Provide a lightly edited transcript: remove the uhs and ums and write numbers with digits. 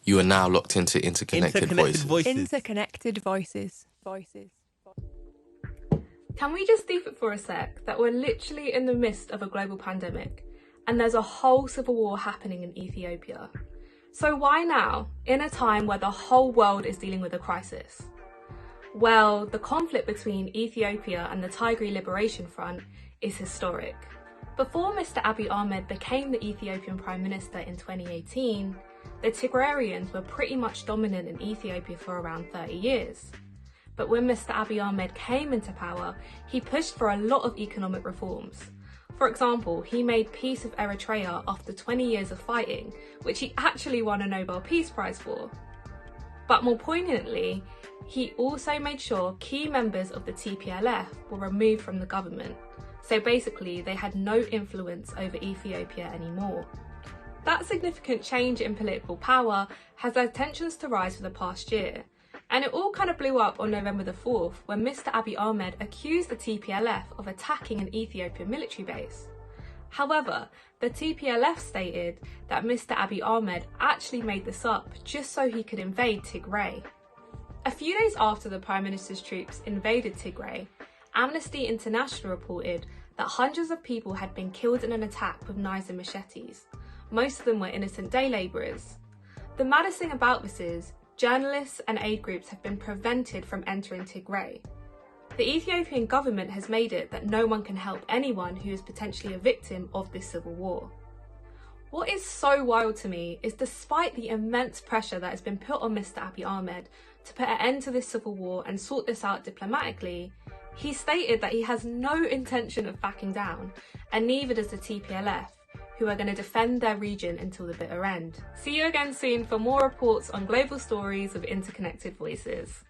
You are now locked into Interconnected Voices. Interconnected voices. Can we just deep it for a sec that we're literally in the midst of a global pandemic and there's a whole civil war happening in Ethiopia? So why now, in a time where the whole world is dealing with a crisis? Well, the conflict between Ethiopia and the Tigray Liberation Front is historic. Before Mr. Abiy Ahmed became the Ethiopian Prime Minister in 2018, the Tigrayans were pretty much dominant in Ethiopia for around 30 years. But when Mr. Abiy Ahmed came into power, he pushed for a lot of economic reforms. For example, he made peace with Eritrea after 20 years of fighting, which he actually won a Nobel Peace Prize for. But more poignantly, he also made sure key members of the TPLF were removed from the government. So basically, they had no influence over Ethiopia anymore. That significant change in political power has led tensions to rise for the past year. And it all kind of blew up on November the 4th when Mr. Abiy Ahmed accused the TPLF of attacking an Ethiopian military base. However, the TPLF stated that Mr. Abiy Ahmed actually made this up just so he could invade Tigray. A few days after the Prime Minister's troops invaded Tigray, Amnesty International reported that hundreds of people had been killed in an attack with knives and machetes. Most of them were innocent day labourers. The maddest thing about this is, journalists and aid groups have been prevented from entering Tigray. The Ethiopian government has made it that no one can help anyone who is potentially a victim of this civil war. What is so wild to me is despite the immense pressure that has been put on Mr. Abiy Ahmed to put an end to this civil war and sort this out diplomatically, he stated that he has no intention of backing down, and neither does the TPLF, who are going to defend their region until the bitter end. See you again soon for more reports on global stories of interconnected voices.